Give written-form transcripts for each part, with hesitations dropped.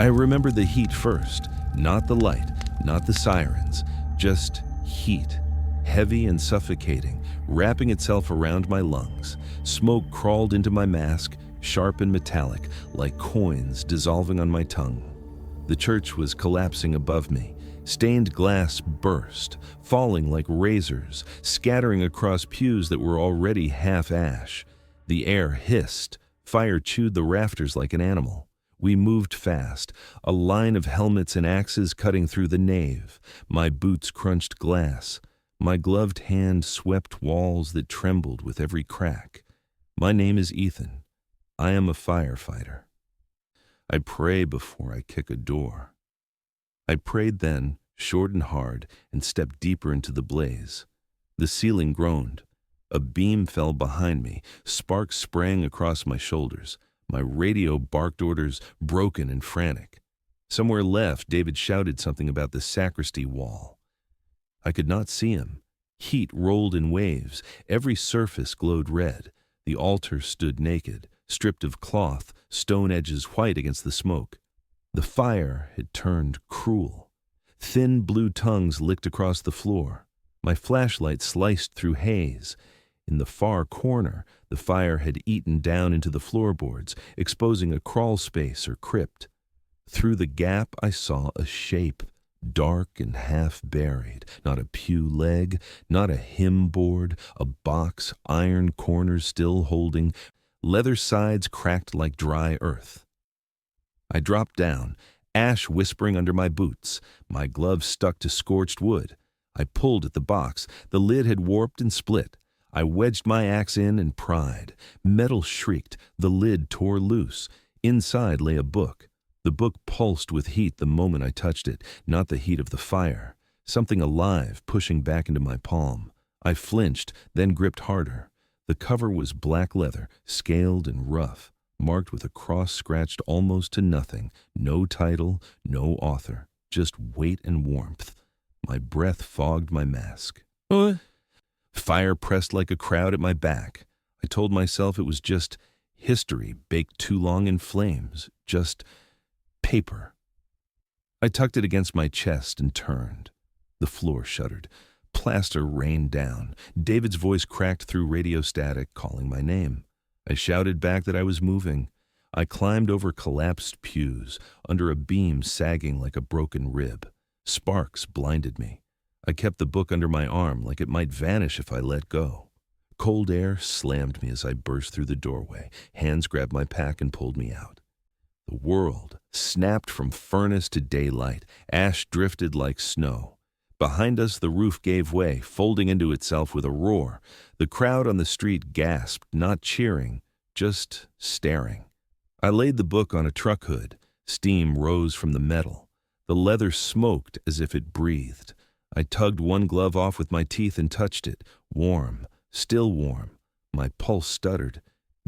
I remember the heat first, not the light, not the sirens, just heat, heavy and suffocating, wrapping itself around my lungs. Smoke crawled into my mask, sharp and metallic, like coins dissolving on my tongue. The church was collapsing above me. Stained glass burst, falling like razors, scattering across pews that were already half ash. The air hissed. Fire chewed the rafters like an animal. We moved fast, a line of helmets and axes cutting through the nave. My boots crunched glass. My gloved hand swept walls that trembled with every crack. My name is Ethan. I am a firefighter. I pray before I kick a door. I prayed then, short and hard, and stepped deeper into the blaze. The ceiling groaned. A beam fell behind me. Sparks sprang across my shoulders. My radio barked orders, broken and frantic. Somewhere left, David shouted something about the sacristy wall. I could not see him. Heat rolled in waves. Every surface glowed red. The altar stood naked, stripped of cloth, stone edges white against the smoke. The fire had turned cruel. Thin blue tongues licked across the floor. My flashlight sliced through haze. In the far corner, the fire had eaten down into the floorboards, exposing a crawl space or crypt. Through the gap I saw a shape, dark and half buried, not a pew leg, not a hymn board, a box, iron corners still holding, leather sides cracked like dry earth. I dropped down, ash whispering under my boots. My gloves stuck to scorched wood. I pulled at the box. The lid had warped and split. I wedged my axe in and pried. Metal shrieked. The lid tore loose. Inside lay a book. The book pulsed with heat the moment I touched it, not the heat of the fire. Something alive pushing back into my palm. I flinched, then gripped harder. The cover was black leather, scaled and rough, marked with a cross scratched almost to nothing. No title, no author, just weight and warmth. My breath fogged my mask. Fire pressed like a crowd at my back. I told myself it was just history baked too long in flames, just paper. I tucked it against my chest and turned. The floor shuddered. Plaster rained down. David's voice cracked through radio static, calling my name. I shouted back that I was moving. I climbed over collapsed pews, under a beam sagging like a broken rib. Sparks blinded me. I kept the book under my arm like it might vanish if I let go. Cold air slammed me as I burst through the doorway. Hands grabbed my pack and pulled me out. The world snapped from furnace to daylight. Ash drifted like snow. Behind us, the roof gave way, folding into itself with a roar. The crowd on the street gasped, not cheering, just staring. I laid the book on a truck hood. Steam rose from the metal. The leather smoked as if it breathed. I tugged one glove off with my teeth and touched it. Warm, still warm. My pulse stuttered.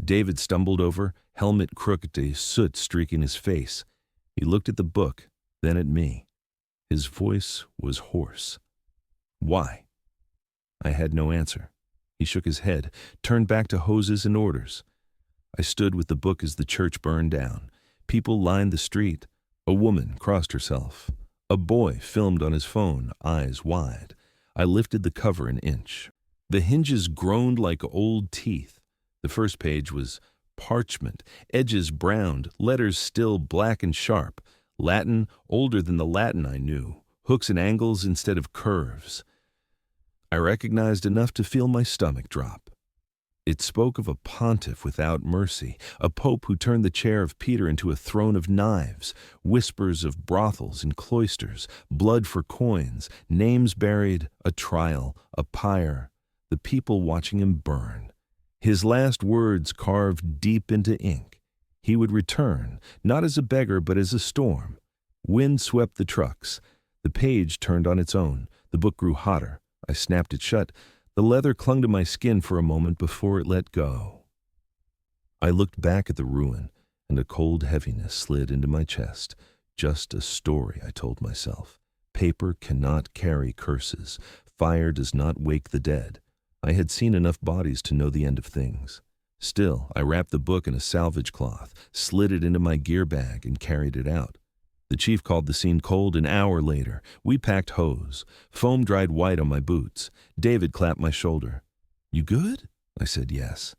David stumbled over, helmet crooked, a soot streaking his face. He looked at the book, then at me. His voice was hoarse. Why? I had no answer. He shook his head, turned back to hoses and orders. I stood with the book as the church burned down. People lined the street. A woman crossed herself. A boy filmed on his phone, eyes wide. I lifted the cover an inch. The hinges groaned like old teeth. The first page was parchment, edges browned, letters still black and sharp. Latin, older than the Latin I knew, hooks and angles instead of curves. I recognized enough to feel my stomach drop. It spoke of a pontiff without mercy, a pope who turned the chair of Peter into a throne of knives, whispers of brothels and cloisters, blood for coins, names buried, a trial, a pyre, the people watching him burn. His last words carved deep into ink. He would return, not as a beggar but as a storm. Wind swept the trucks. The page turned on its own. The book grew hotter. I snapped it shut. The leather clung to my skin for a moment before it let go. I looked back at the ruin, and a cold heaviness slid into my chest. Just a story, I told myself. Paper cannot carry curses. Fire does not wake the dead. I had seen enough bodies to know the end of things. Still, I wrapped the book in a salvage cloth, slid it into my gear bag, and carried it out. The chief called the scene cold an hour later. We packed hose. Foam dried white on my boots. David clapped my shoulder. "You good?" I said yes.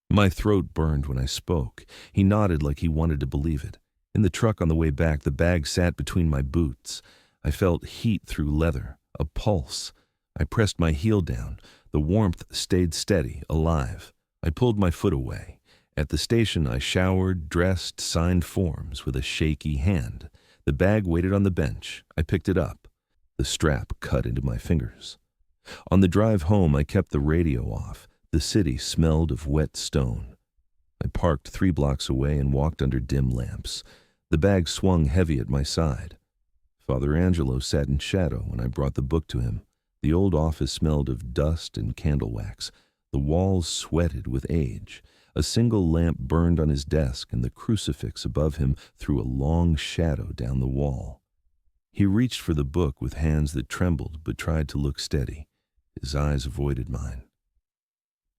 My throat burned when I spoke. He nodded like he wanted to believe it. In the truck on the way back, the bag sat between my boots. I felt heat through leather, a pulse. I pressed my heel down. The warmth stayed steady, alive. I pulled my foot away. At the station, I showered, dressed, signed forms with a shaky hand. The bag waited on the bench. I picked it up. The strap cut into my fingers. On the drive home, I kept the radio off. The city smelled of wet stone. I parked 3 blocks away and walked under dim lamps. The bag swung heavy at my side. Father Angelo sat in shadow when I brought the book to him. The old office smelled of dust and candle wax. The walls sweated with age. A single lamp burned on his desk, and the crucifix above him threw a long shadow down the wall. He reached for the book with hands that trembled but tried to look steady. His eyes avoided mine.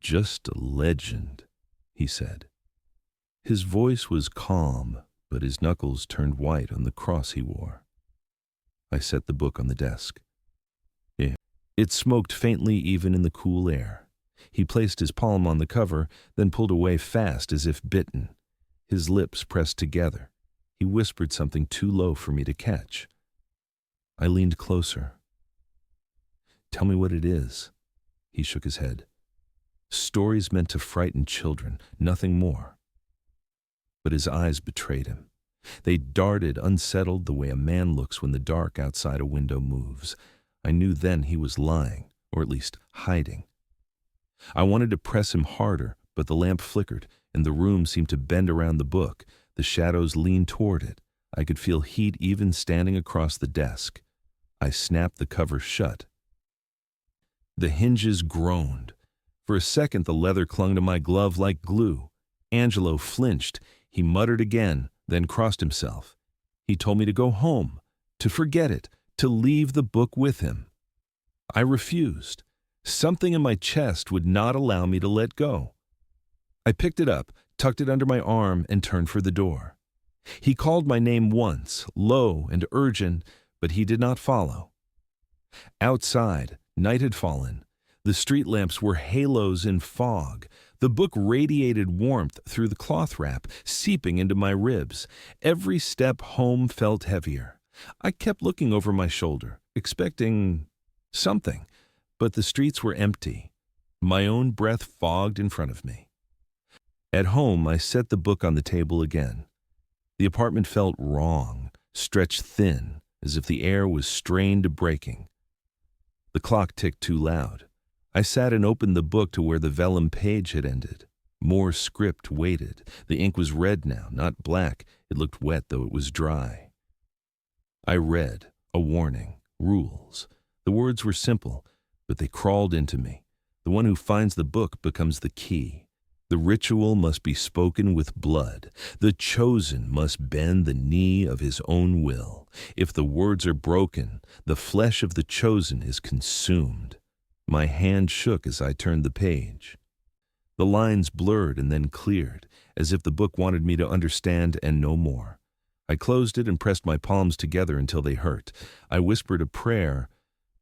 "Just a legend," he said. His voice was calm, but his knuckles turned white on the cross he wore. I set the book on the desk. It smoked faintly even in the cool air. He placed his palm on the cover, then pulled away fast as if bitten. His lips pressed together. He whispered something too low for me to catch. I leaned closer. "Tell me what it is." He shook his head. "Stories meant to frighten children, nothing more." But his eyes betrayed him. They darted unsettled the way a man looks when the dark outside a window moves. I knew then he was lying, or at least hiding. I wanted to press him harder, but the lamp flickered, and the room seemed to bend around the book. The shadows leaned toward it. I could feel heat even standing across the desk. I snapped the cover shut. The hinges groaned. For a second, the leather clung to my glove like glue. Angelo flinched. He muttered again, then crossed himself. He told me to go home, to forget it, to leave the book with him. I refused. Something in my chest would not allow me to let go. I picked it up, tucked it under my arm, and turned for the door. He called my name once, low and urgent, but he did not follow. Outside, night had fallen. The street lamps were halos in fog. The book radiated warmth through the cloth wrap, seeping into my ribs. Every step home felt heavier. I kept looking over my shoulder, expecting something, but the streets were empty. My own breath fogged in front of me. At home, I set the book on the table again. The apartment felt wrong, stretched thin, as if the air was strained to breaking. The clock ticked too loud. I sat and opened the book to where the vellum page had ended. More script waited. The ink was red now, not black. It looked wet, though it was dry. I read, a warning, rules. The words were simple, but they crawled into me. The one who finds the book becomes the key. The ritual must be spoken with blood. The chosen must bend the knee of his own will. If the words are broken, the flesh of the chosen is consumed. My hand shook as I turned the page. The lines blurred and then cleared, as if the book wanted me to understand and know more. I closed it and pressed my palms together until they hurt. I whispered a prayer,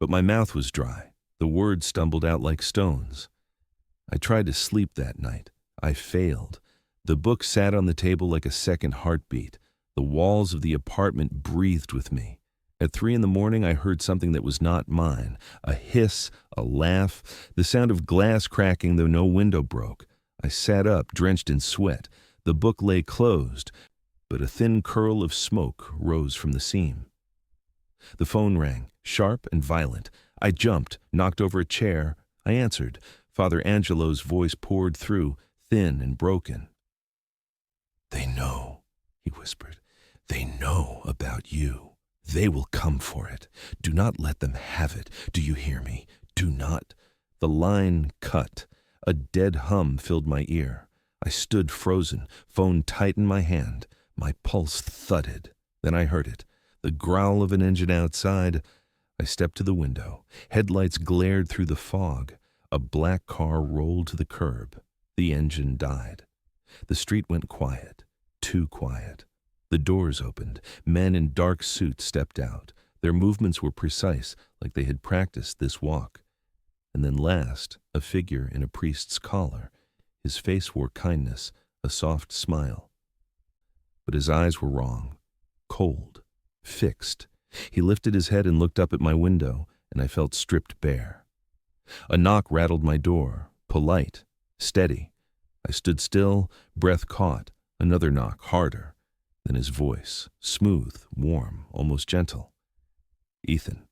but my mouth was dry. The words stumbled out like stones. I tried to sleep that night. I failed. The book sat on the table like a second heartbeat. The walls of the apartment breathed with me. At 3 a.m, I heard something that was not mine. A hiss, a laugh, the sound of glass cracking though no window broke. I sat up, drenched in sweat. The book lay closed, but a thin curl of smoke rose from the seam. The phone rang, sharp and violent. I jumped, knocked over a chair. I answered. Father Angelo's voice poured through, thin and broken. "They know," he whispered. "They know about you. They will come for it. Do not let them have it. Do you hear me? Do not." The line cut. A dead hum filled my ear. I stood frozen, phone tight in my hand. My pulse thudded. Then I heard it. The growl of an engine outside. I stepped to the window. Headlights glared through the fog. A black car rolled to the curb. The engine died. The street went quiet, too quiet. The doors opened. Men in dark suits stepped out. Their movements were precise, like they had practiced this walk. And then last, a figure in a priest's collar. His face wore kindness, a soft smile. But his eyes were wrong, cold, fixed. He lifted his head and looked up at my window, and I felt stripped bare. A knock rattled my door, polite, steady. I stood still, breath caught. Another knock, harder. Then his voice, smooth, warm, almost gentle. "Ethan,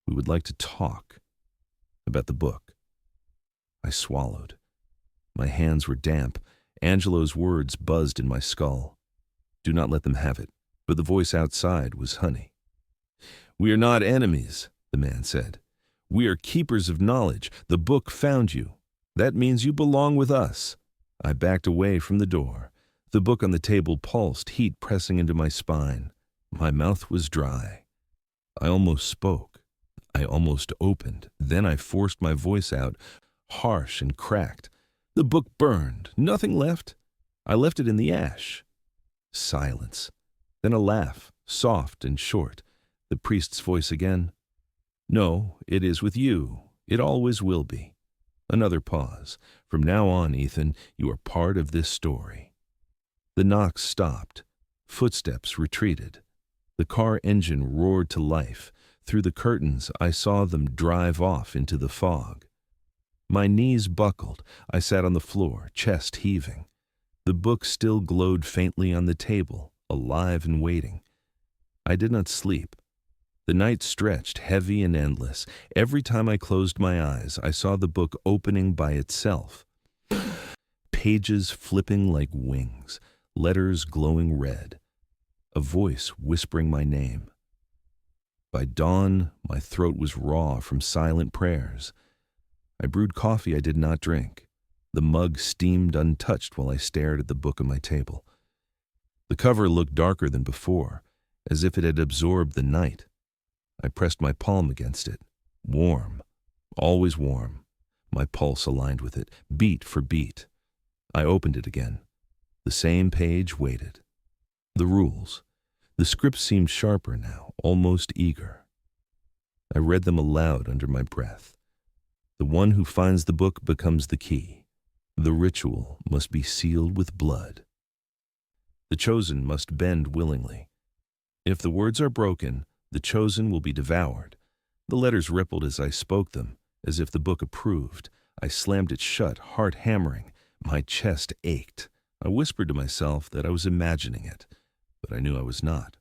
we would like to talk about the book." I swallowed. My hands were damp. Angelo's words buzzed in my skull. "Do not let them have it." But the voice outside was honey. "We are not enemies," the man said. "We are keepers of knowledge. The book found you. That means you belong with us." I backed away from the door. The book on the table pulsed, heat pressing into my spine. My mouth was dry. I almost spoke. I almost opened. Then I forced my voice out, harsh and cracked. "The book burned. Nothing left. I left it in the ash." Silence. Then a laugh, soft and short. The priest's voice again. "No, it is with you. It always will be." Another pause. "From now on, Ethan, you are part of this story." The knocks stopped. Footsteps retreated. The car engine roared to life. Through the curtains, I saw them drive off into the fog. My knees buckled. I sat on the floor, chest heaving. The book still glowed faintly on the table, alive and waiting. I did not sleep. The night stretched, heavy and endless. Every time I closed my eyes, I saw the book opening by itself. Pages flipping like wings, letters glowing red, a voice whispering my name. By dawn, my throat was raw from silent prayers. I brewed coffee I did not drink. The mug steamed untouched while I stared at the book on my table. The cover looked darker than before, as if it had absorbed the night. I pressed my palm against it. Warm, always warm. My pulse aligned with it, beat for beat. I opened it again. The same page waited. The rules. The script seemed sharper now, almost eager. I read them aloud under my breath. The one who finds the book becomes the key. The ritual must be sealed with blood. The chosen must bend willingly. If the words are broken, the chosen will be devoured. The letters rippled as I spoke them, as if the book approved. I slammed it shut, heart hammering. My chest ached. I whispered to myself that I was imagining it, but I knew I was not.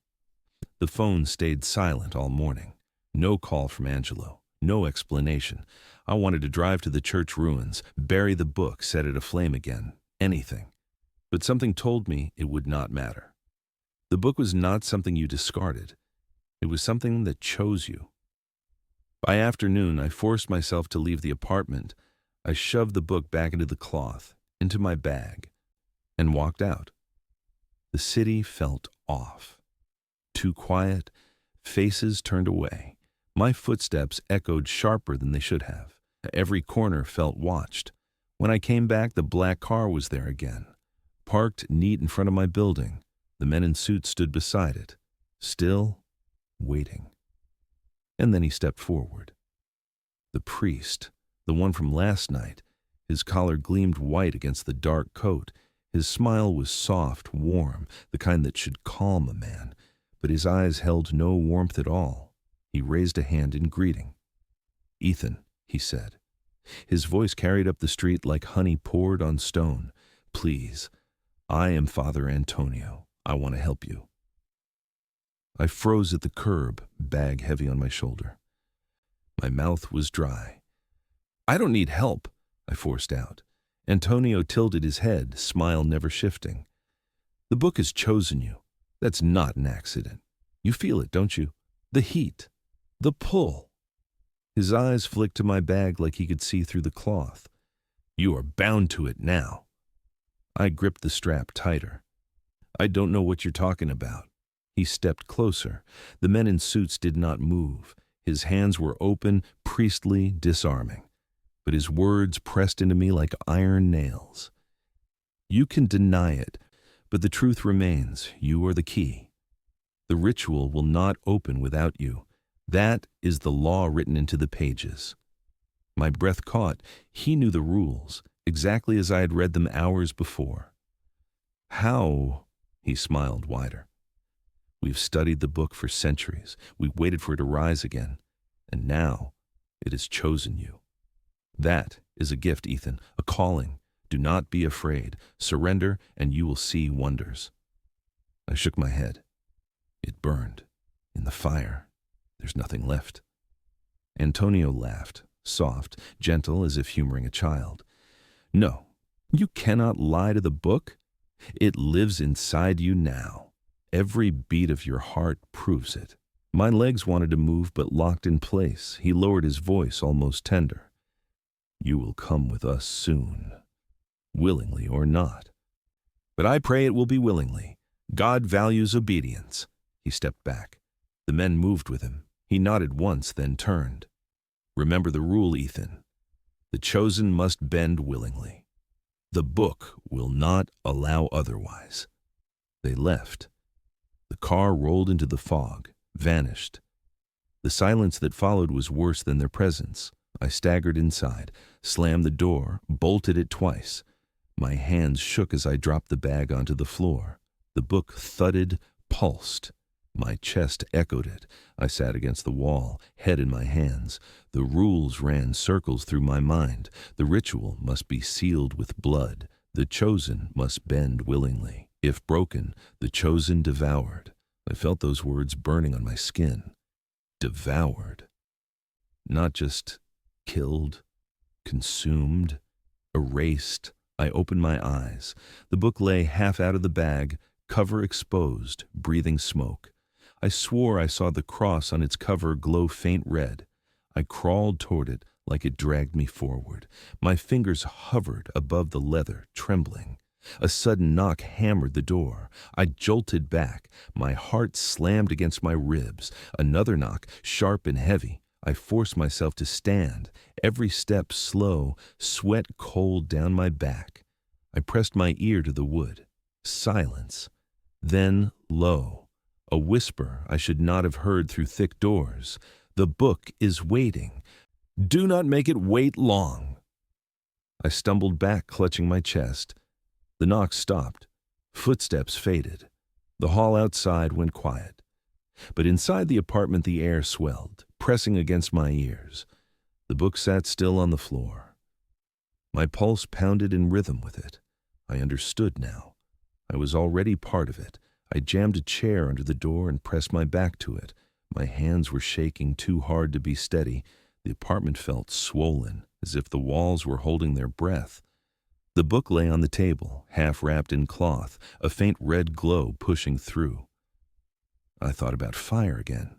The phone stayed silent all morning. No call from Angelo, no explanation. I wanted to drive to the church ruins, bury the book, set it aflame again, anything. But something told me it would not matter. The book was not something you discarded. It was something that chose you. By afternoon, I forced myself to leave the apartment. I shoved the book back into the cloth, into my bag, and walked out. The city felt off. Too quiet, faces turned away. My footsteps echoed sharper than they should have. Every corner felt watched. When I came back, the black car was there again, parked neat in front of my building. The men in suits stood beside it, still, waiting. And then he stepped forward. The priest, the one from last night. His collar gleamed white against the dark coat. His smile was soft, warm, the kind that should calm a man, but his eyes held no warmth at all. He raised a hand in greeting. "Ethan," he said. His voice carried up the street like honey poured on stone. "Please, I am Father Antonio. I want to help you." I froze at the curb, bag heavy on my shoulder. My mouth was dry. "I don't need help," I forced out. Antonio tilted his head, smile never shifting. "The book has chosen you. That's not an accident. You feel it, don't you? The heat. The pull." His eyes flicked to my bag like he could see through the cloth. "You are bound to it now." I gripped the strap tighter. "I don't know what you're talking about." He stepped closer. The men in suits did not move. His hands were open, priestly, disarming. But his words pressed into me like iron nails. "You can deny it, But the truth remains, you are the key. The ritual will not open without you. That is the law written into the pages. My breath caught. He knew the rules, exactly as I had read them hours before. How? He smiled wider. We've studied the book for centuries. We waited for it to rise again. And now it has chosen you. That is a gift, Ethan, a calling. Do not be afraid. Surrender, and you will see wonders. I shook my head. It burned. In the fire, there's nothing left. Antonio laughed, soft, gentle, as if humoring a child. No, you cannot lie to the book. It lives inside you now. Every beat of your heart proves it. My legs wanted to move, but locked in place. He lowered his voice, almost tender. You will come with us soon, willingly or not. But I pray it will be willingly. God values obedience. He stepped back. The men moved with him. He nodded once, then turned. Remember the rule, Ethan. The chosen must bend willingly. The book will not allow otherwise. They left. The car rolled into the fog, vanished. The silence that followed was worse than their presence. I staggered inside, slammed the door, bolted it twice. My hands shook as I dropped the bag onto the floor. The book thudded, pulsed. My chest echoed it. I sat against the wall, head in my hands. The rules ran circles through my mind. The ritual must be sealed with blood. The chosen must bend willingly. If broken, the chosen devoured. I felt those words burning on my skin. Devoured. Not just killed, consumed, erased. I opened my eyes. The book lay half out of the bag, cover exposed, breathing smoke. I swore I saw the cross on its cover glow faint red. I crawled toward it like it dragged me forward. My fingers hovered above the leather, trembling. A sudden knock hammered the door. I jolted back. My heart slammed against my ribs. Another knock, sharp and heavy. I forced myself to stand, every step slow, sweat cold down my back. I pressed my ear to the wood. Silence. Then low. A whisper I should not have heard through thick doors. The book is waiting. Do not make it wait long. I stumbled back, clutching my chest. The knock stopped. Footsteps faded. The hall outside went quiet. But inside the apartment the air swelled, pressing against my ears. The book sat still on the floor. My pulse pounded in rhythm with it. I understood now. I was already part of it. I jammed a chair under the door and pressed my back to it. My hands were shaking too hard to be steady. The apartment felt swollen, as if the walls were holding their breath. The book lay on the table, half wrapped in cloth, a faint red glow pushing through. I thought about fire again.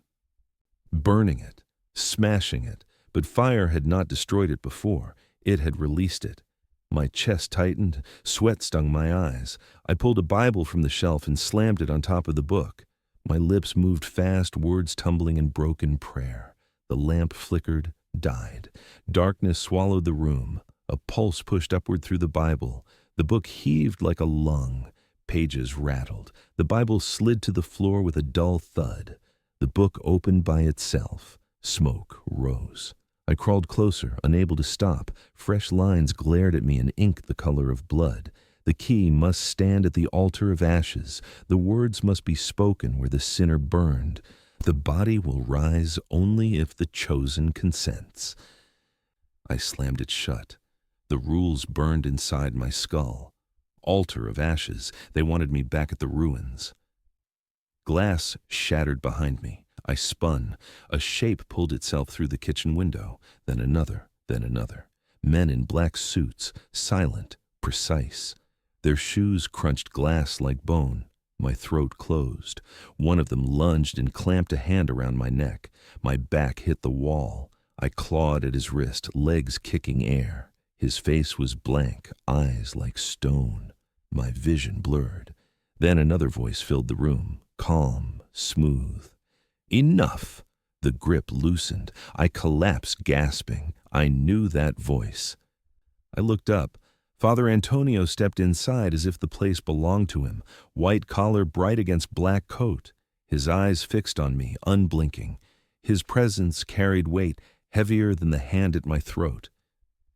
Burning it, smashing it, but fire had not destroyed it before. It had released it. My chest tightened, sweat stung my eyes. I pulled a Bible from the shelf and slammed it on top of the book. My lips moved fast, words tumbling in broken prayer. The lamp flickered, died. Darkness swallowed the room. A pulse pushed upward through the Bible. The book heaved like a lung. Pages rattled. The Bible slid to the floor with a dull thud. The book opened by itself. Smoke rose. I crawled closer, unable to stop. Fresh lines glared at me in ink the color of blood. The key must stand at the altar of ashes. The words must be spoken where the sinner burned. The body will rise only if the chosen consents. I slammed it shut. The rules burned inside my skull. Altar of ashes. They wanted me back at the ruins. Glass shattered behind me. I spun. A shape pulled itself through the kitchen window, then another, then another. Men in black suits, silent, precise. Their shoes crunched glass like bone. My throat closed. One of them lunged and clamped a hand around my neck. My back hit the wall. I clawed at his wrist, legs kicking air. His face was blank, eyes like stone. My vision blurred. Then another voice filled the room, calm, smooth. Enough! The grip loosened. I collapsed, gasping. I knew that voice. I looked up. Father Antonio stepped inside as if the place belonged to him, white collar bright against black coat, his eyes fixed on me, unblinking. His presence carried weight, heavier than the hand at my throat.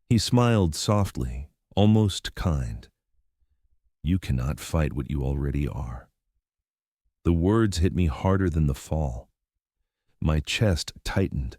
He smiled softly, almost kind. "You cannot fight what you already are." The words hit me harder than the fall. My chest tightened.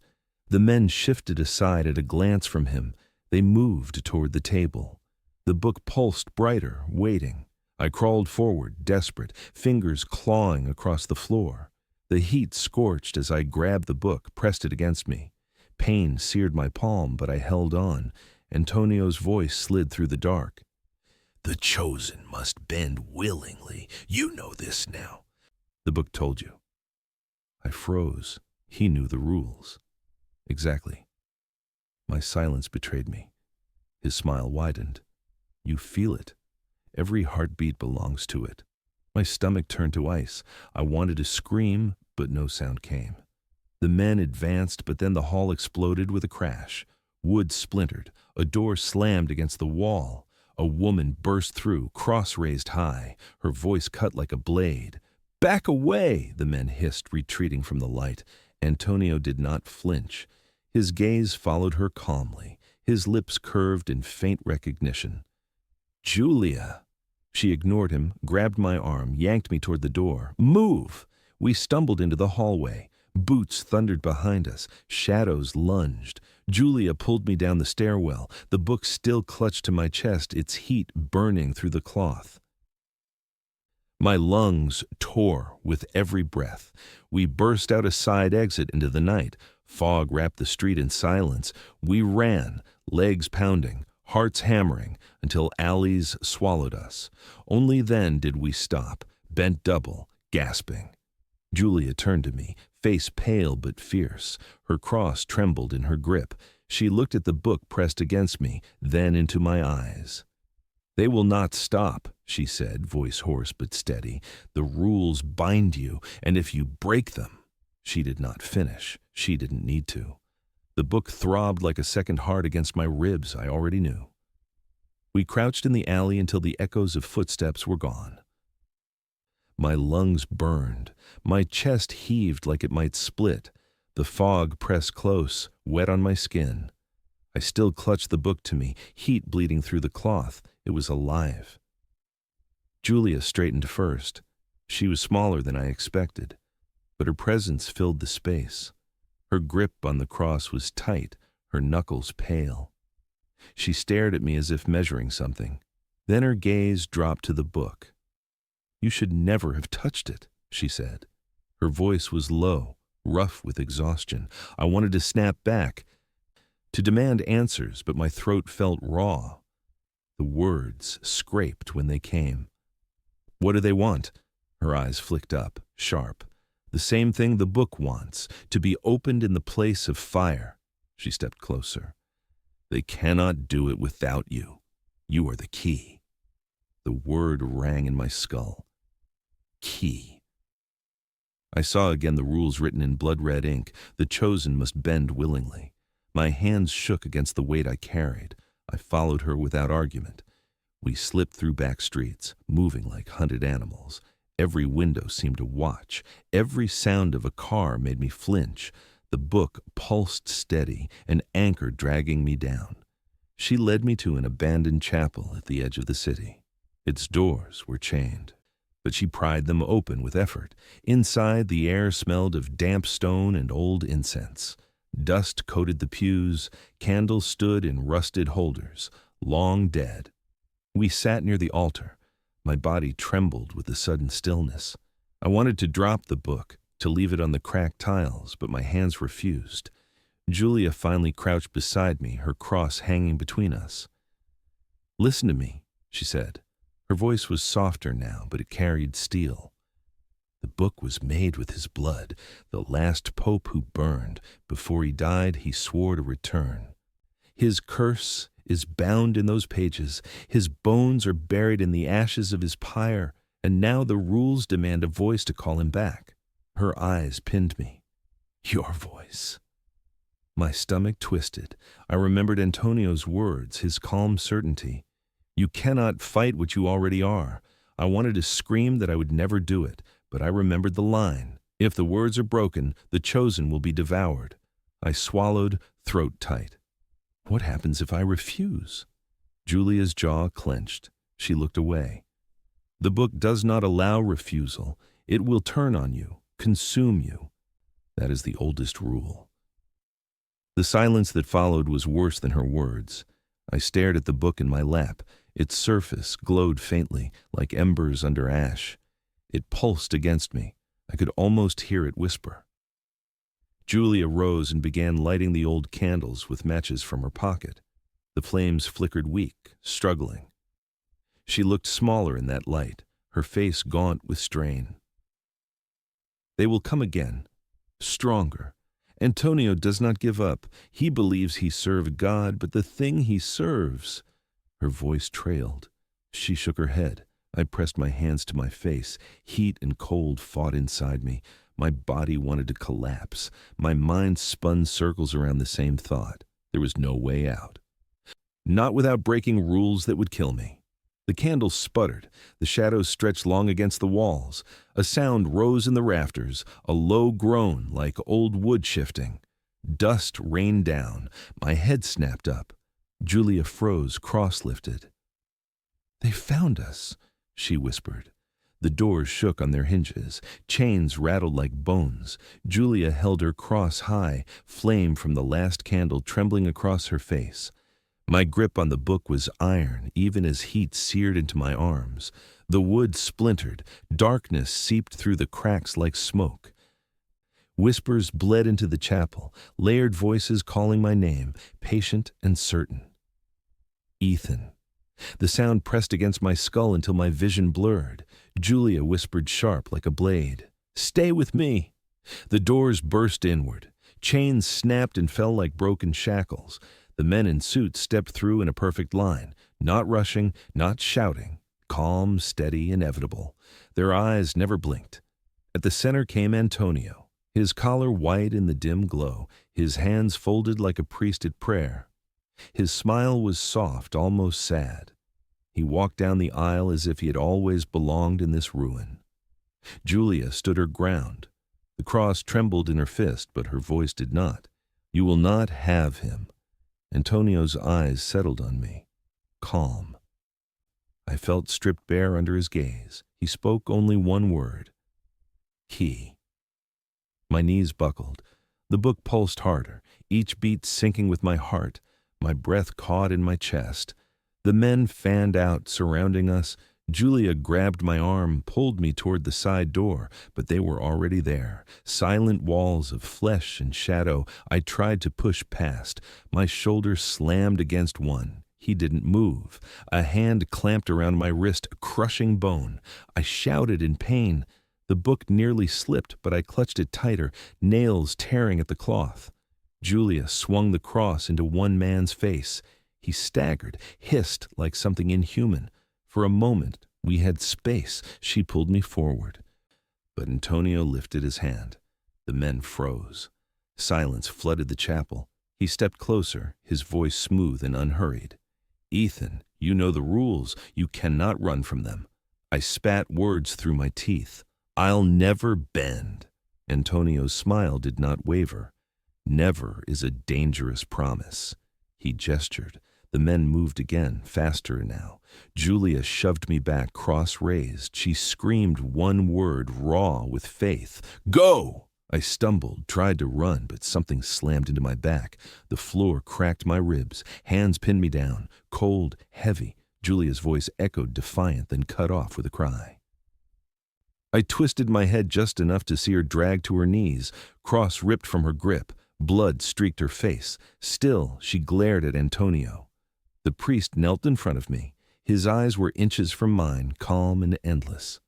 The men shifted aside at a glance from him. They moved toward the table. The book pulsed brighter, waiting. I crawled forward, desperate, fingers clawing across the floor. The heat scorched as I grabbed the book, pressed it against me. Pain seared my palm, but I held on. Antonio's voice slid through the dark. "The chosen must bend willingly. You know this now." "The book told you." I froze. He knew the rules. Exactly. My silence betrayed me. His smile widened. "You feel it. Every heartbeat belongs to it." My stomach turned to ice. I wanted to scream, but no sound came. The men advanced, but then the hall exploded with a crash. Wood splintered. A door slammed against the wall. A woman burst through, cross raised high, her voice cut like a blade. "Back away!" the men hissed, retreating from the light. Antonio did not flinch. His gaze followed her calmly, his lips curved in faint recognition. "Julia!" She ignored him, grabbed my arm, yanked me toward the door. "Move!" We stumbled into the hallway. Boots thundered behind us. Shadows lunged. Julia pulled me down the stairwell, the book still clutched to my chest, its heat burning through the cloth. My lungs tore with every breath. We burst out a side exit into the night. Fog wrapped the street in silence. We ran, legs pounding, hearts hammering, until alleys swallowed us. Only then did we stop, bent double, gasping. Julia turned to me, face pale but fierce. Her cross trembled in her grip. She looked at the book pressed against me, then into my eyes. "They will not stop," she said, voice hoarse but steady. "The rules bind you, and if you break them—" She did not finish. She didn't need to. The book throbbed like a second heart against my ribs, I already knew. We crouched in the alley until the echoes of footsteps were gone. My lungs burned. My chest heaved like it might split. The fog pressed close, wet on my skin. I still clutched the book to me, heat bleeding through the cloth. It was alive. Julia straightened first. She was smaller than I expected, but her presence filled the space. Her grip on the cross was tight, her knuckles pale. She stared at me as if measuring something. Then her gaze dropped to the book. "You should never have touched it," she said. Her voice was low, rough with exhaustion. I wanted to snap back, to demand answers, but my throat felt raw. The words scraped when they came. "What do they want?" Her eyes flicked up, sharp. "The same thing the book wants, to be opened in the place of fire." She stepped closer. "They cannot do it without you. You are the key." The word rang in my skull. Key. I saw again the rules written in blood-red ink. The chosen must bend willingly. My hands shook against the weight I carried. I followed her without argument. We slipped through back streets, moving like hunted animals. Every window seemed to watch. Every sound of a car made me flinch. The book pulsed steady, an anchor dragging me down. She led me to an abandoned chapel at the edge of the city. Its doors were chained, but she pried them open with effort. Inside, the air smelled of damp stone and old incense. Dust coated the pews. Candles stood in rusted holders, long dead. We sat near the altar. My body trembled with the sudden stillness. I wanted to drop the book, to leave it on the cracked tiles, but my hands refused. Julia finally crouched beside me, her cross hanging between us. "Listen to me," she said. Her voice was softer now, but it carried steel. "The book was made with his blood, the last pope who burned. Before he died, he swore to return. His curse is bound in those pages. His bones are buried in the ashes of his pyre, and now the rules demand a voice to call him back." Her eyes pinned me. "Your voice." My stomach twisted. I remembered Antonio's words, his calm certainty. You cannot fight what you already are. I wanted to scream that I would never do it, but I remembered the line. If the words are broken, the chosen will be devoured. I swallowed, throat tight. What happens if I refuse? Julia's jaw clenched. She looked away. The book does not allow refusal. It will turn on you, consume you. That is the oldest rule. The silence that followed was worse than her words. I stared at the book in my lap. Its surface glowed faintly, like embers under ash. It pulsed against me. I could almost hear it whisper. Julia rose and began lighting the old candles with matches from her pocket. The flames flickered weak, struggling. She looked smaller in that light, her face gaunt with strain. They will come again, stronger. Antonio does not give up. He believes he served God, but the thing he serves... Her voice trailed. She shook her head. I pressed my hands to my face. Heat and cold fought inside me. My body wanted to collapse. My mind spun circles around the same thought. There was no way out. Not without breaking rules that would kill me. The candles sputtered. The shadows stretched long against the walls. A sound rose in the rafters, a low groan like old wood shifting. Dust rained down. My head snapped up. Julia froze, cross-lifted. "They found us," she whispered. The doors shook on their hinges. Chains rattled like bones. Julia held her cross high, flame from the last candle trembling across her face. My grip on the book was iron, even as heat seared into my arms. The wood splintered. Darkness seeped through the cracks like smoke. Whispers bled into the chapel, layered voices calling my name, patient and certain. Ethan. The sound pressed against my skull until my vision blurred. Julia whispered sharp like a blade, "Stay with me." The doors burst inward. Chains snapped and fell like broken shackles. The men in suits stepped through in a perfect line, not rushing, not shouting, calm, steady, inevitable. Their eyes never blinked. At the center came Antonio, his collar white in the dim glow, his hands folded like a priest at prayer. His smile was soft, almost sad. He walked down the aisle as if he had always belonged in this ruin. Julia stood her ground. The cross trembled in her fist, but her voice did not. "You will not have him." Antonio's eyes settled on me, calm. I felt stripped bare under his gaze. He spoke only one word. He. My knees buckled. The book pulsed harder, each beat syncing with my heart. My breath caught in my chest. The men fanned out, surrounding us. Julia grabbed my arm, pulled me toward the side door, but they were already there. Silent walls of flesh and shadow I tried to push past. My shoulder slammed against one. He didn't move. A hand clamped around my wrist, a crushing bone. I shouted in pain. The book nearly slipped, but I clutched it tighter, nails tearing at the cloth. Julia swung the cross into one man's face. He staggered, hissed like something inhuman. For a moment, we had space. She pulled me forward. But Antonio lifted his hand. The men froze. Silence flooded the chapel. He stepped closer, his voice smooth and unhurried. "Ethan, you know the rules. You cannot run from them." I spat words through my teeth. "I'll never bend." Antonio's smile did not waver. "Never is a dangerous promise." He gestured. The men moved again, faster now. Julia shoved me back, cross raised. She screamed one word, raw with faith. "Go!" I stumbled, tried to run, but something slammed into my back. The floor cracked my ribs. Hands pinned me down, cold, heavy. Julia's voice echoed defiant, then cut off with a cry. I twisted my head just enough to see her drag to her knees, cross ripped from her grip. Blood streaked her face. Still, she glared at Antonio. The priest knelt in front of me. His eyes were inches from mine, calm and endless.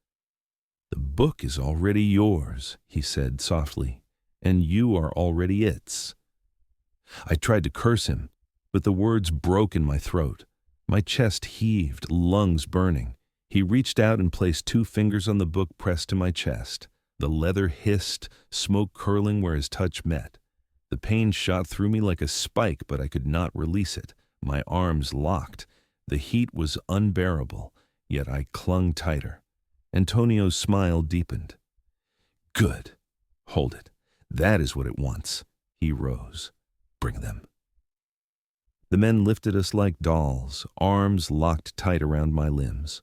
"The book is already yours," he said softly, "and you are already its." I tried to curse him, but the words broke in my throat. My chest heaved, lungs burning. He reached out and placed 2 fingers on the book pressed to my chest. The leather hissed, smoke curling where his touch met. The pain shot through me like a spike, but I could not release it. My arms locked. The heat was unbearable, yet I clung tighter. Antonio's smile deepened. Good. Hold it. That is what it wants. He rose. Bring them. The men lifted us like dolls, arms locked tight around my limbs.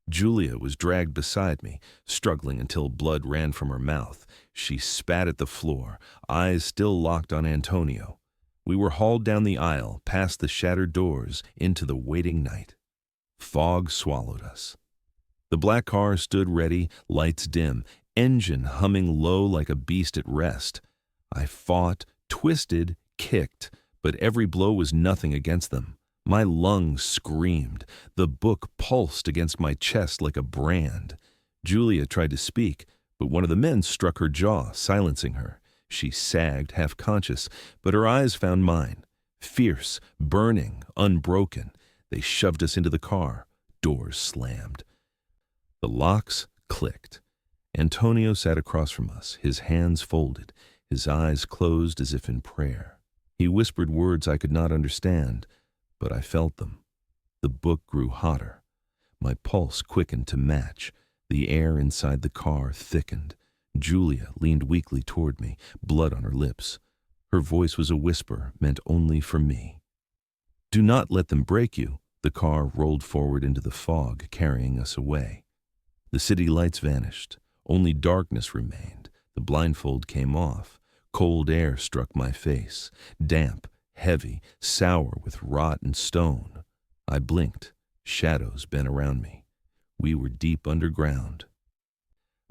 Julia was dragged beside me, struggling until blood ran from her mouth. She spat at the floor, eyes still locked on Antonio. We were hauled down the aisle, past the shattered doors, into the waiting night. Fog swallowed us. The black car stood ready, lights dim, engine humming low like a beast at rest. I fought, twisted, kicked, but every blow was nothing against them. My lungs screamed. The book pulsed against my chest like a brand. Julia tried to speak, but one of the men struck her jaw, silencing her. She sagged, half-conscious, but her eyes found mine. Fierce, burning, unbroken. They shoved us into the car. Doors slammed. The locks clicked. Antonio sat across from us, his hands folded, his eyes closed as if in prayer. He whispered words I could not understand, but I felt them. The book grew hotter. My pulse quickened to match. The air inside the car thickened. Julia leaned weakly toward me, blood on her lips. Her voice was a whisper meant only for me. Do not let them break you. The car rolled forward into the fog, carrying us away. The city lights vanished. Only darkness remained. The blindfold came off. Cold air struck my face, damp, heavy, sour with rot and stone. I blinked. Shadows bent around me. We were deep underground.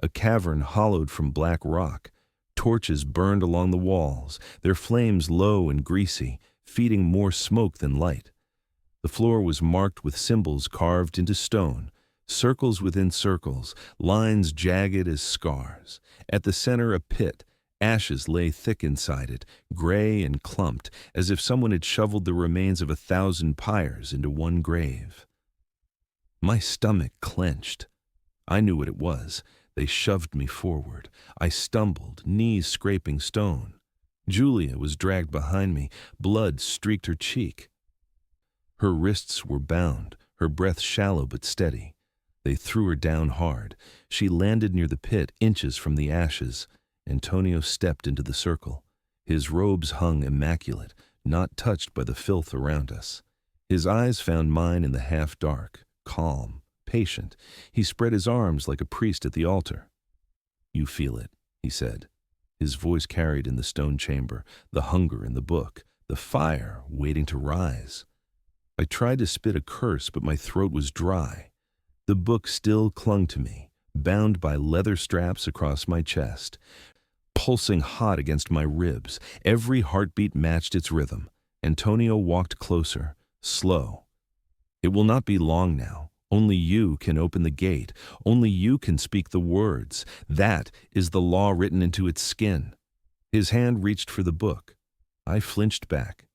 A cavern hollowed from black rock. Torches burned along the walls, their flames low and greasy, feeding more smoke than light. The floor was marked with symbols carved into stone, circles within circles, lines jagged as scars. At the center, a pit. Ashes lay thick inside it, gray and clumped, as if someone had shoveled the remains of 1,000 pyres into one grave. My stomach clenched. I knew what it was. They shoved me forward. I stumbled, knees scraping stone. Julia was dragged behind me. Blood streaked her cheek. Her wrists were bound, her breath shallow but steady. They threw her down hard. She landed near the pit, inches from the ashes. Antonio stepped into the circle. His robes hung immaculate, not touched by the filth around us. His eyes found mine in the half-dark, calm, patient. He spread his arms like a priest at the altar. You feel it, he said. His voice carried in the stone chamber, the hunger in the book, the fire waiting to rise. I tried to spit a curse, but my throat was dry. The book still clung to me, bound by leather straps across my chest, pulsing hot against my ribs. Every heartbeat matched its rhythm. Antonio walked closer, slow. It will not be long now. Only you can open the gate. Only you can speak the words. That is the law written into its skin. His hand reached for the book. I flinched back.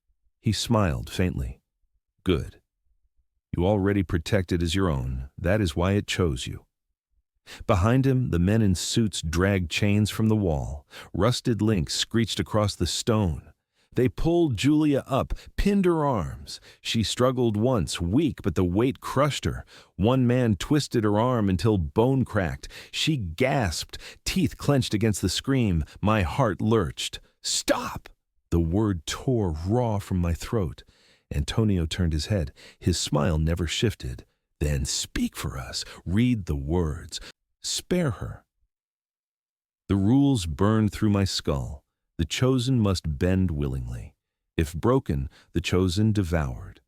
He smiled faintly. Good. You already protect it as your own. That is why it chose you. Behind him, the men in suits dragged chains from the wall. Rusted links screeched across the stone. They pulled Julia up, pinned her arms. She struggled once, weak, but the weight crushed her. One man twisted her arm until bone cracked. She gasped, teeth clenched against the scream. My heart lurched. Stop! The word tore raw from my throat. Antonio turned his head. His smile never shifted. Then speak for us. Read the words. Spare her. The rules burned through my skull. The chosen must bend willingly. If broken, the chosen devoured.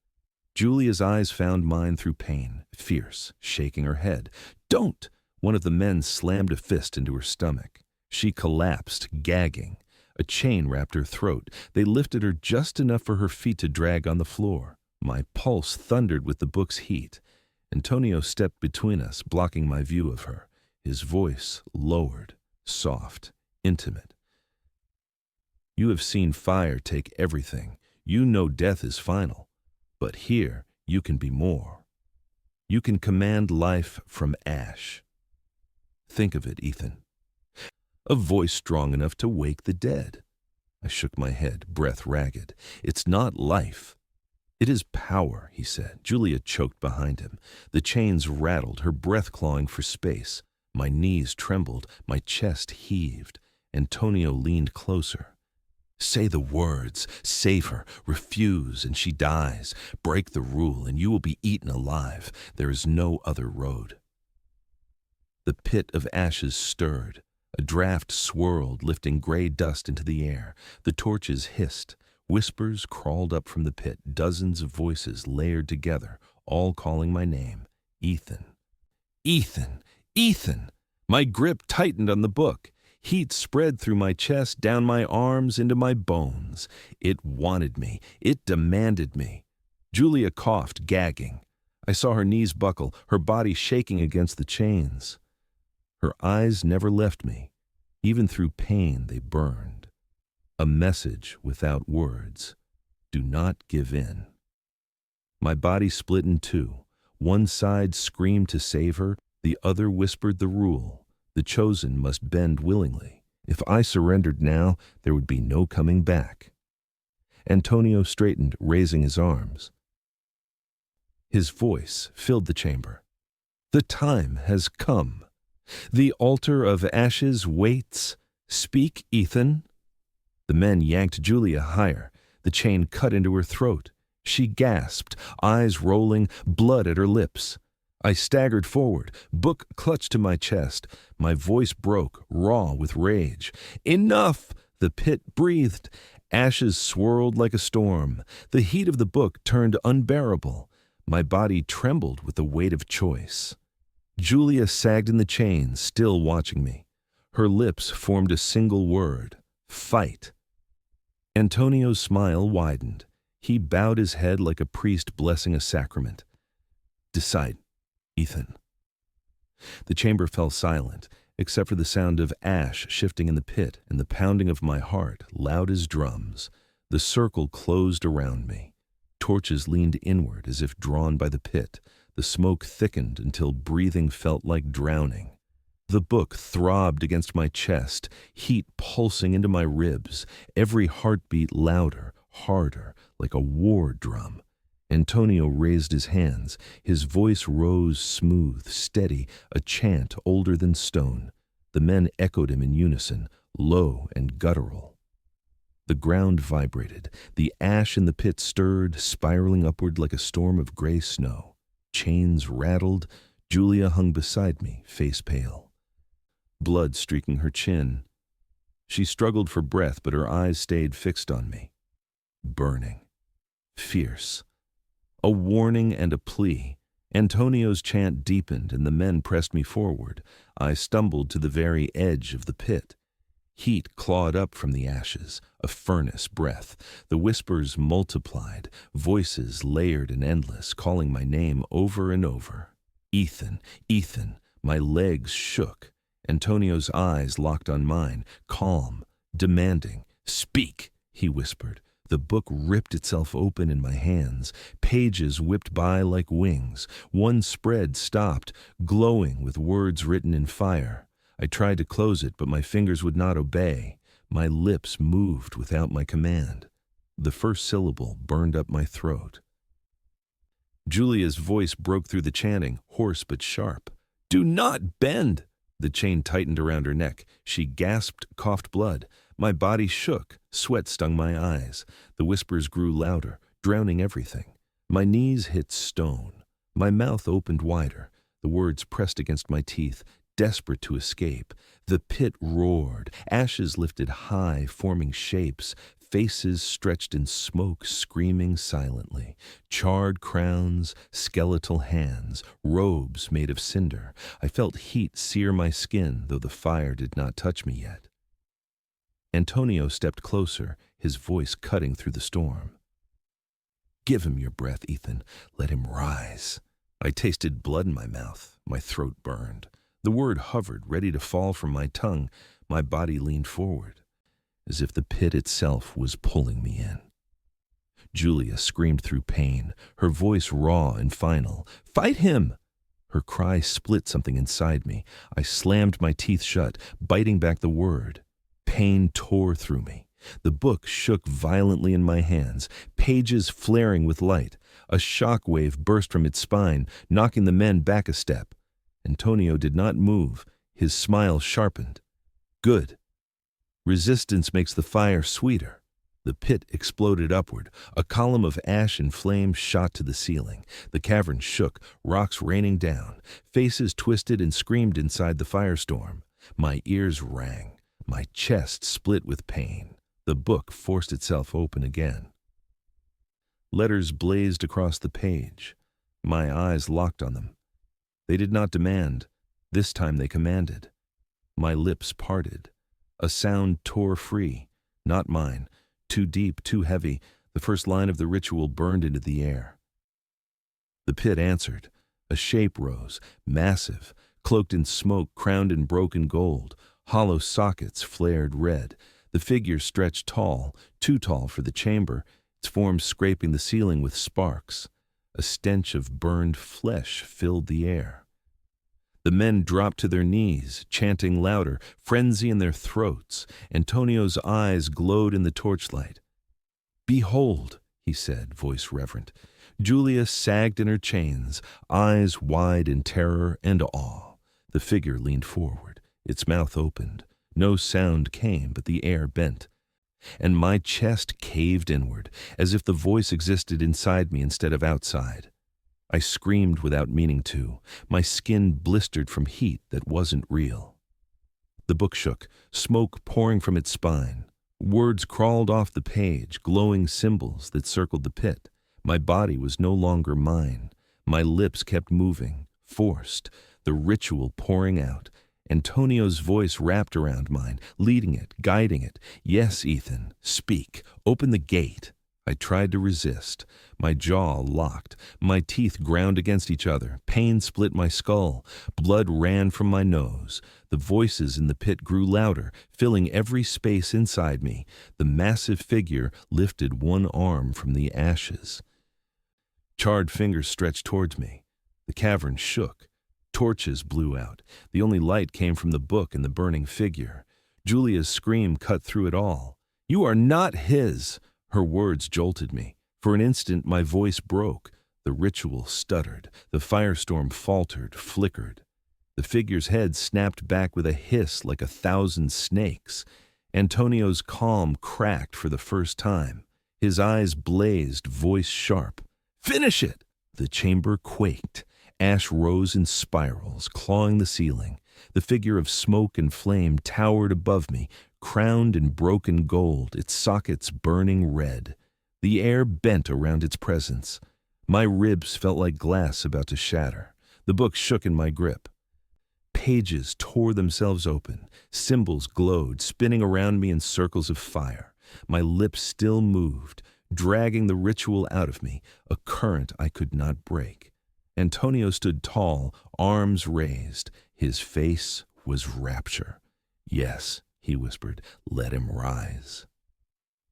Julia's eyes found mine through pain, fierce, shaking her head. Don't! One of the men slammed a fist into her stomach. She collapsed, gagging. A chain wrapped her throat. They lifted her just enough for her feet to drag on the floor. My pulse thundered with the book's heat. Antonio stepped between us, blocking my view of her. His voice lowered, soft, intimate. You have seen fire take everything. You know death is final. But here, you can be more. You can command life from ash. Think of it, Ethan. A voice strong enough to wake the dead. I shook my head, breath ragged. It's not life. It is power, he said. Julia choked behind him. The chains rattled, her breath clawing for space. My knees trembled, my chest heaved. Antonio leaned closer. Say the words, save her, refuse, and she dies. Break the rule, and you will be eaten alive. There is no other road. The pit of ashes stirred. A draft swirled, lifting gray dust into the air. The torches hissed. Whispers crawled up from the pit, dozens of voices layered together, all calling my name. Ethan. Ethan! Ethan! My grip tightened on the book. Heat spread through my chest, down my arms, into my bones. It wanted me. It demanded me. Julia coughed, gagging. I saw her knees buckle, her body shaking against the chains. Her eyes never left me. Even through pain, they burned. A message without words. Do not give in. My body split in two. One side screamed to save her, the other whispered the rule. The chosen must bend willingly. If I surrendered now, there would be no coming back. Antonio straightened, raising his arms. His voice filled the chamber. The time has come. The altar of ashes waits. Speak, Ethan. The men yanked Julia higher. The chain cut into her throat. She gasped, eyes rolling, blood at her lips. I staggered forward, book clutched to my chest. My voice broke, raw with rage. Enough! The pit breathed. Ashes swirled like a storm. The heat of the book turned unbearable. My body trembled with the weight of choice. Julia sagged in the chains, still watching me. Her lips formed a single word. Fight. Antonio's smile widened. He bowed his head like a priest blessing a sacrament. Decide, Ethan. The chamber fell silent, except for the sound of ash shifting in the pit and the pounding of my heart, loud as drums. The circle closed around me. Torches leaned inward as if drawn by the pit. The smoke thickened until breathing felt like drowning. The book throbbed against my chest, heat pulsing into my ribs, every heartbeat louder, harder, like a war drum. Antonio raised his hands. His voice rose smooth, steady, a chant older than stone. The men echoed him in unison, low and guttural. The ground vibrated. The ash in the pit stirred, spiraling upward like a storm of gray snow. Chains rattled. Julia hung beside me, face pale. Blood streaking her chin. She struggled for breath, but her eyes stayed fixed on me. Burning. Fierce. A warning and a plea. Antonio's chant deepened, and the men pressed me forward. I stumbled to the very edge of the pit. Heat clawed up from the ashes, a furnace breath. The whispers multiplied, voices layered and endless, calling my name over and over. Ethan, Ethan. My legs shook. Antonio's eyes locked on mine, calm, demanding. Speak, he whispered. The book ripped itself open in my hands. Pages whipped by like wings. One spread stopped, glowing with words written in fire. I tried to close it, but my fingers would not obey. My lips moved without my command. The first syllable burned up my throat. Julia's voice broke through the chanting, hoarse but sharp. Do not bend! The chain tightened around her neck. She gasped, coughed blood. My body shook. Sweat stung my eyes. The whispers grew louder, drowning everything. My knees hit stone. My mouth opened wider. The words pressed against my teeth, desperate to escape. The pit roared. Ashes lifted high, forming shapes. Faces stretched in smoke, screaming silently. Charred crowns, skeletal hands, robes made of cinder. I felt heat sear my skin, though the fire did not touch me yet. Antonio stepped closer, his voice cutting through the storm. Give him your breath, Ethan. Let him rise. I tasted blood in my mouth. My throat burned. The word hovered, ready to fall from my tongue. My body leaned forward, as if the pit itself was pulling me in. Julia screamed through pain, her voice raw and final. Fight him! Her cry split something inside me. I slammed my teeth shut, biting back the word. Pain tore through me. The book shook violently in my hands, pages flaring with light. A shock wave burst from its spine, knocking the men back a step. Antonio did not move. His smile sharpened. Good. Resistance makes the fire sweeter. The pit exploded upward. A column of ash and flame shot to the ceiling. The cavern shook, rocks raining down. Faces twisted and screamed inside the firestorm. My ears rang. My chest split with pain. The book forced itself open again. Letters blazed across the page. My eyes locked on them. They did not demand. This time they commanded. My lips parted. A sound tore free. Not mine. Too deep, too heavy. The first line of the ritual burned into the air. The pit answered. A shape rose, massive, cloaked in smoke, crowned in broken gold. Hollow sockets flared red. The figure stretched tall, too tall for the chamber, its form scraping the ceiling with sparks. A stench of burned flesh filled the air. The men dropped to their knees, chanting louder, frenzy in their throats. Antonio's eyes glowed in the torchlight. "Behold," he said, voice reverent. Julia sagged in her chains, eyes wide in terror and awe. The figure leaned forward, its mouth opened. No sound came, but the air bent. And my chest caved inward, as if the voice existed inside me instead of outside. I screamed without meaning to. My skin blistered from heat that wasn't real. The book shook, smoke pouring from its spine. Words crawled off the page, glowing symbols that circled the pit. My body was no longer mine. My lips kept moving, forced, the ritual pouring out. Antonio's voice wrapped around mine, leading it, guiding it. "Yes, Ethan, speak. Open the gate." I tried to resist. My jaw locked. My teeth ground against each other. Pain split my skull. Blood ran from my nose. The voices in the pit grew louder, filling every space inside me. The massive figure lifted one arm from the ashes. Charred fingers stretched towards me. The cavern shook. Torches blew out. The only light came from the book and the burning figure. Julia's scream cut through it all. "You are not his!" Her words jolted me. For an instant my voice broke. The ritual stuttered. The firestorm faltered, flickered. The figure's head snapped back with a hiss like 1,000 snakes. Antonio's calm cracked for the first time. His eyes blazed, voice sharp. "Finish it!" The chamber quaked. Ash rose in spirals, clawing the ceiling. The figure of smoke and flame towered above me, crowned in broken gold, its sockets burning red. The air bent around its presence. My ribs felt like glass about to shatter. The book shook in my grip. Pages tore themselves open. Symbols glowed, spinning around me in circles of fire. My lips still moved, dragging the ritual out of me, a current I could not break. Antonio stood tall, arms raised. His face was rapture. "Yes," he whispered, "let him rise."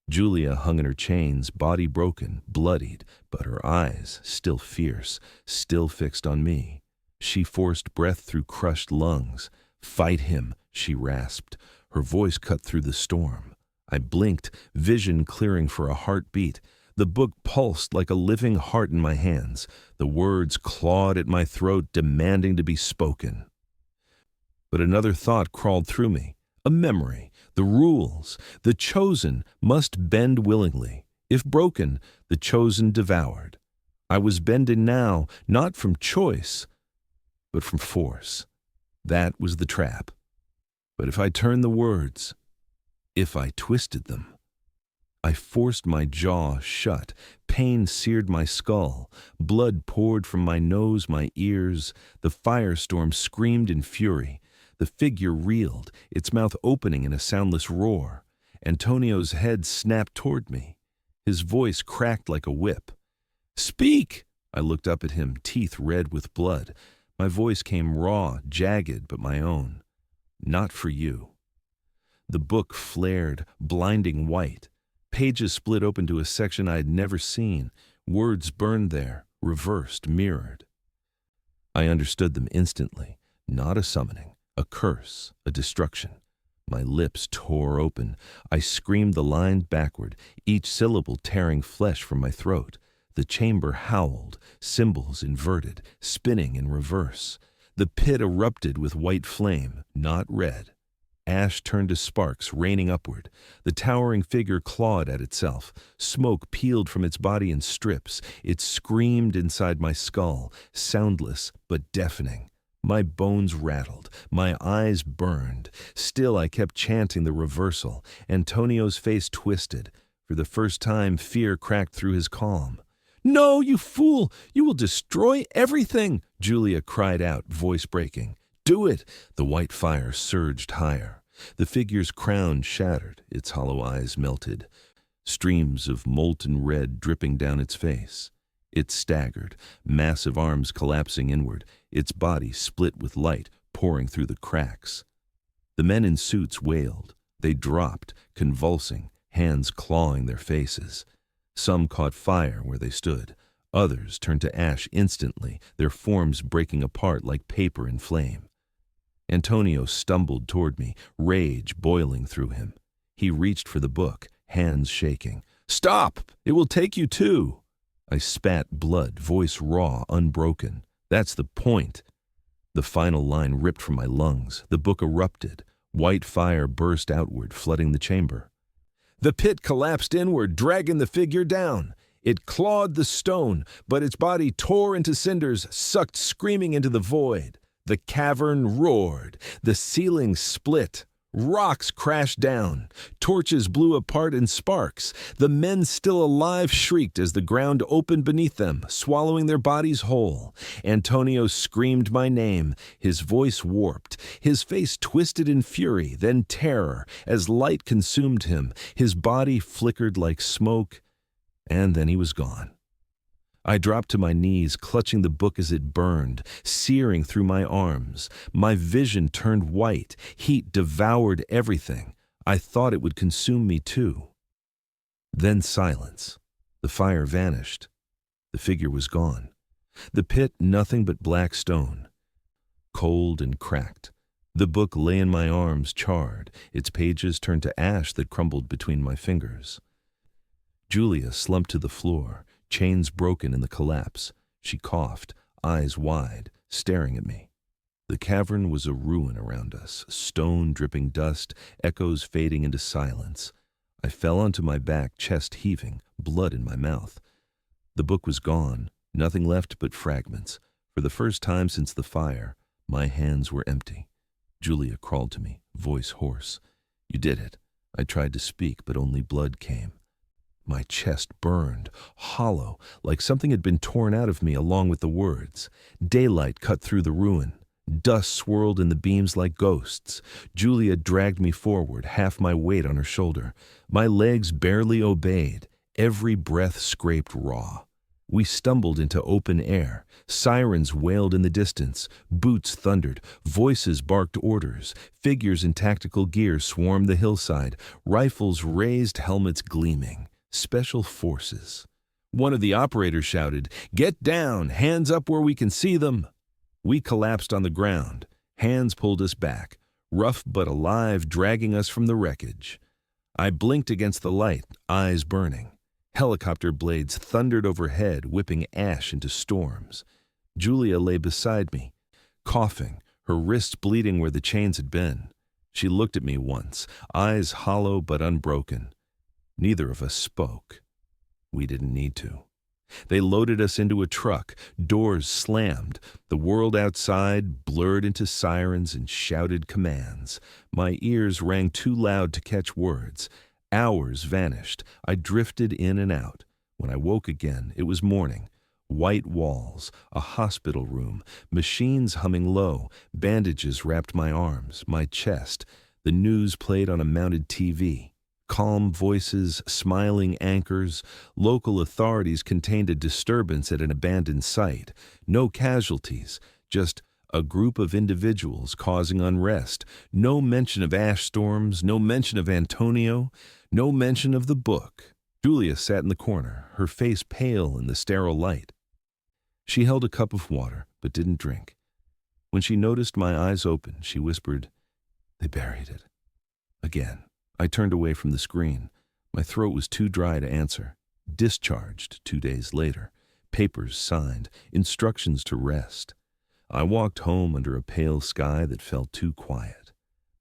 Julia hung in her chains, body broken, bloodied, but her eyes, still fierce, still fixed on me. She forced breath through crushed lungs. "Fight him," she rasped. Her voice cut through the storm. I blinked, vision clearing for a heartbeat. The book pulsed like a living heart in my hands. The words clawed at my throat, demanding to be spoken. But another thought crawled through me. A memory. The rules. The chosen must bend willingly. If broken, the chosen devoured. I was bending now, not from choice, but from force. That was the trap. But if I turned the words, if I twisted them, I forced my jaw shut. Pain seared my skull. Blood poured from my nose, my ears. The firestorm screamed in fury. The figure reeled, its mouth opening in a soundless roar. Antonio's head snapped toward me. His voice cracked like a whip. "Speak!" I looked up at him, teeth red with blood. My voice came raw, jagged, but my own. "Not for you." The book flared, blinding white. Pages split open to a section I had never seen. Words burned there, reversed, mirrored. I understood them instantly. Not a summoning, a curse, a destruction. My lips tore open. I screamed the line backward, each syllable tearing flesh from my throat. The chamber howled, symbols inverted, spinning in reverse. The pit erupted with white flame, not red. Ash turned to sparks, raining upward. The towering figure clawed at itself. Smoke peeled from its body in strips. It screamed inside my skull, soundless but deafening. My bones rattled. My eyes burned. Still I kept chanting the reversal. Antonio's face twisted. For the first time, fear cracked through his calm. "No, you fool! You will destroy everything!" Julia cried out, voice breaking. "Do it!" The white fire surged higher. The figure's crown shattered, its hollow eyes melted, streams of molten red dripping down its face. It staggered, massive arms collapsing inward, its body split with light pouring through the cracks. The men in suits wailed. They dropped, convulsing, hands clawing their faces. Some caught fire where they stood. Others turned to ash instantly, their forms breaking apart like paper in flame. Antonio stumbled toward me, rage boiling through him. He reached for the book, hands shaking. "Stop! It will take you too!" I spat blood, voice raw, unbroken. "That's the point." The final line ripped from my lungs. The book erupted. White fire burst outward, flooding the chamber. The pit collapsed inward, dragging the figure down. It clawed the stone, but its body tore into cinders, sucked screaming into the void. The cavern roared. The ceiling split. Rocks crashed down. Torches blew apart in sparks. The men still alive shrieked as the ground opened beneath them, swallowing their bodies whole. Antonio screamed my name. His voice warped. His face twisted in fury, then terror, as light consumed him. His body flickered like smoke, and then he was gone. I dropped to my knees, clutching the book as it burned, searing through my arms. My vision turned white. Heat devoured everything. I thought it would consume me too. Then silence. The fire vanished. The figure was gone. The pit nothing but black stone. Cold and cracked. The book lay in my arms, charred, its pages turned to ash that crumbled between my fingers. Julia slumped to the floor, chains broken in the collapse. She coughed, eyes wide, staring at me. The cavern was a ruin around us, stone dripping dust, echoes fading into silence. I fell onto my back, chest heaving, blood in my mouth. The book was gone, nothing left but fragments. For the first time since the fire, my hands were empty. Julia crawled to me, voice hoarse. "You did it." I tried to speak, but only blood came. My chest burned, hollow, like something had been torn out of me along with the words. Daylight cut through the ruin. Dust swirled in the beams like ghosts. Julia dragged me forward, half my weight on her shoulder. My legs barely obeyed. Every breath scraped raw. We stumbled into open air. Sirens wailed in the distance. Boots thundered. Voices barked orders. Figures in tactical gear swarmed the hillside. Rifles raised, helmets gleaming. Special forces. One of the operators shouted, "Get down! Hands up where we can see them!" We collapsed on the ground. Hands pulled us back, rough but alive, dragging us from the wreckage. I blinked against the light, eyes burning. Helicopter blades thundered overhead, whipping ash into storms. Julia lay beside me, coughing, her wrists bleeding where the chains had been. She looked at me once, eyes hollow but unbroken. Neither of us spoke. We didn't need to. They loaded us into a truck. Doors slammed. The world outside blurred into sirens and shouted commands. My ears rang too loud to catch words. Hours vanished. I drifted in and out. When I woke again, it was morning. White walls, a hospital room, machines humming low, bandages wrapped my arms, my chest. The news played on a mounted TV. Calm voices, smiling anchors. Local authorities contained a disturbance at an abandoned site. No casualties, just a group of individuals causing unrest. No mention of ash storms, no mention of Antonio, no mention of the book. Julia sat in the corner, her face pale in the sterile light. She held a cup of water, but didn't drink. When she noticed my eyes open, she whispered, "They buried it." Again, I turned away from the screen. My throat was too dry to answer. Discharged 2 days later. Papers signed. Instructions to rest. I walked home under a pale sky that felt too quiet.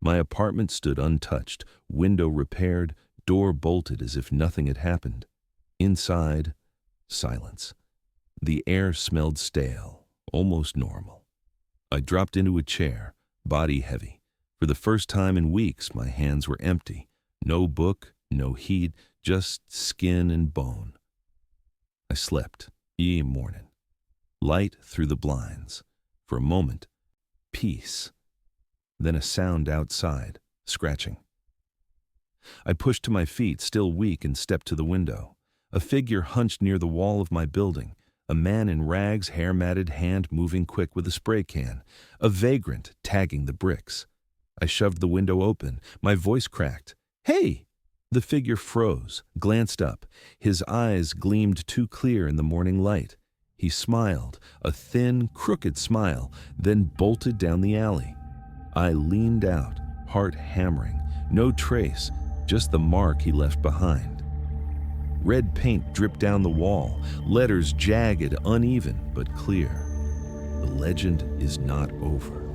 My apartment stood untouched, window repaired, door bolted as if nothing had happened. Inside, silence. The air smelled stale, almost normal. I dropped into a chair, body heavy. For the first time in weeks, my hands were empty. No book, no heat, just skin and bone. I slept, morning. Light through the blinds. For a moment, peace. Then a sound outside, scratching. I pushed to my feet, still weak, and stepped to the window. A figure hunched near the wall of my building. A man in rags, hair matted, hand moving quick with a spray can. A vagrant tagging the bricks. I shoved the window open. My voice cracked. "Hey!" The figure froze, glanced up. His eyes gleamed too clear in the morning light. He smiled, a thin, crooked smile, then bolted down the alley. I leaned out, heart hammering. No trace, just the mark he left behind. Red paint dripped down the wall, letters jagged, uneven, but clear. The legend is not over.